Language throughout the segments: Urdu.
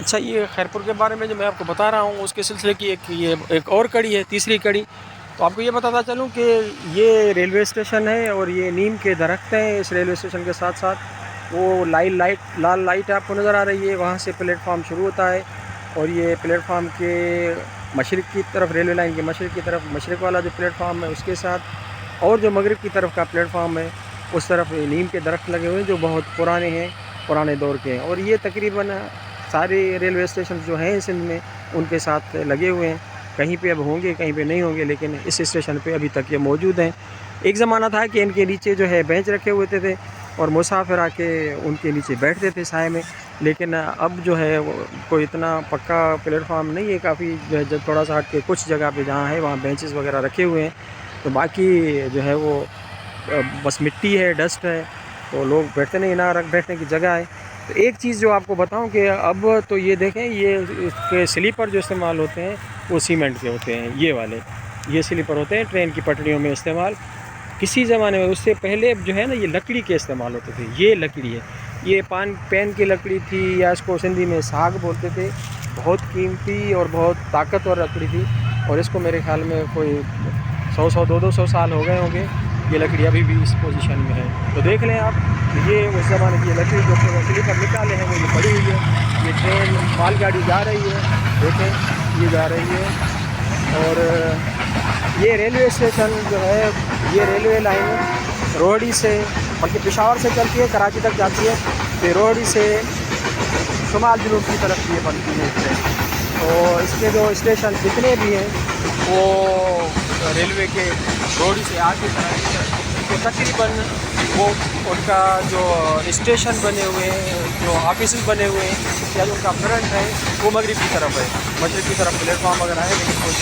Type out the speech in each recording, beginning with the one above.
اچھا، یہ خیرپور کے بارے میں جو میں آپ کو بتا رہا ہوں اس کے سلسلے کی ایک اور کڑی ہے، تیسری کڑی. تو آپ کو یہ بتاتا چلوں کہ یہ ریلوے اسٹیشن ہے اور یہ نیم کے درخت ہیں اس ریلوے اسٹیشن کے ساتھ ساتھ. وہ لال لائٹ آپ کو نظر آ رہی ہے، وہاں سے پلیٹ فارم شروع ہوتا ہے اور یہ پلیٹ فارم کے مشرق کی طرف، ریلوے لائن کے مشرق کی طرف مشرق والا جو پلیٹ فارم ہے اس کے ساتھ، اور جو مغرب کی طرف کا پلیٹ فارم ہے اس طرف نیم کے درخت لگے ہوئے ہیں جو بہت پرانے ہیں، پرانے دور کے ہیں. اور یہ تقریباً سارے ریلوے اسٹیشن جو ہیں سندھ میں ان کے ساتھ لگے ہوئے ہیں. کہیں پہ اب ہوں گے کہیں پہ نہیں ہوں گے، لیکن اس اسٹیشن پہ ابھی تک یہ موجود ہیں. ایک زمانہ تھا کہ ان کے نیچے جو ہے بینچ رکھے ہوئے تھے اور مسافر آ کے ان کے نیچے بیٹھتے تھے سائے میں. لیکن اب جو ہے وہ کوئی اتنا پکا پلیٹ فارم نہیں ہے، کافی جو ہے جب تھوڑا سا ہٹ کے کچھ جگہ پہ جہاں ہے وہاں بینچز وغیرہ رکھے ہوئے ہیں. تو باقی جو ہے وہ بس مٹی ہے، ڈسٹ ہے، تو لوگ بیٹھتے نہیں، نہ بیٹھنے کی جگہ ہے. تو ایک چیز جو آپ کو بتاؤں کہ اب تو یہ دیکھیں، یہ اس کے سلیپر جو استعمال ہوتے ہیں وہ سیمنٹ کے ہوتے ہیں. یہ والے یہ سلیپر ہوتے ہیں ٹرین کی پٹریوں میں استعمال. کسی زمانے میں اس سے پہلے جو ہے نا یہ لکڑی کے استعمال ہوتے تھے. یہ لکڑی ہے، یہ پین کی لکڑی تھی، یا اس کو سندھی میں ساگ بولتے تھے. بہت قیمتی اور بہت طاقتور لکڑی تھی، اور اس کو میرے خیال میں کوئی 100 سال ہو گئے ہوں گے. یہ لکڑی ابھی بھی اس پوزیشن میں ہے. تو دیکھ لیں آپ، یہ اس زمانے کی یہ لکڑی جو سلیپر نکالے ہیں وہ یہ پڑی ہوئی ہے. یہ ٹرین مال گاڑی جا رہی ہے، دیکھیں یہ جا رہی ہے. اور یہ ریلوے اسٹیشن جو ہے، یہ ریلوے لائن روہڑی سے، بلکہ پشاور سے چلتی ہے کراچی تک جاتی ہے، پھر روہڑی سے شمال جنوب کی طرف یہ بنتی ہے ٹرین. تو اس کے جو اسٹیشن جتنے بھی ہیں وہ ریلوے کے روہڑی سے آگے کراچی تک، تو تقریباً وہ ان کا جو اسٹیشن بنے ہوئے ہیں، جو آفیسز بنے ہوئے ہیں، یا جو ان کا فرنٹ ہے وہ مغرب کی طرف ہے. مشرق کی طرف پلیٹ فارم وغیرہ ہے، لیکن وہ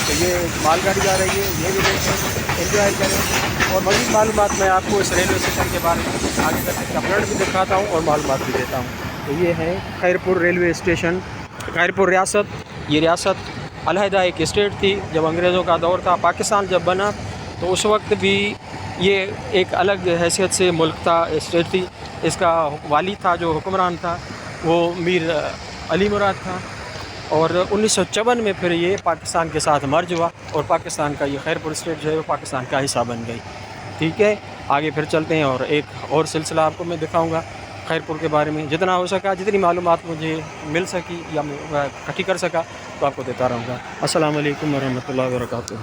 تو یہ مال گاڑی جا رہی ہے. یہ بھی دیکھیں، انجوائے کریں. اور مزید معلومات میں آپ کو اس ریلوے اسٹیشن کے بارے میں آگے تک اس کا فرنٹ بھی دکھاتا ہوں اور معلومات بھی دیتا ہوں. تو یہ ہے خیرپور ریلوے اسٹیشن. خیرپور ریاست، یہ ریاست علیحدہ ایک اسٹیٹ تھی جب انگریزوں کا دور تھا. پاکستان جب بنا تو اس وقت بھی یہ ایک الگ حیثیت سے ملک تھا، اسٹیٹ تھی. اس کا والی تھا جو حکمران تھا وہ میر علی مراد تھا. اور 1954 میں پھر یہ پاکستان کے ساتھ مرج ہوا اور پاکستان کا یہ خیرپور اسٹیٹ جو ہے وہ پاکستان کا حصہ بن گئی. ٹھیک ہے، آگے پھر چلتے ہیں اور ایک اور سلسلہ آپ کو میں دکھاؤں گا خیرپور کے بارے میں. جتنا ہو سکا، جتنی معلومات مجھے مل سکی یا میں اکٹھی کر سکا تو آپ کو دیتا رہوں گا. السلام علیکم ورحمۃ اللہ وبرکاتہ.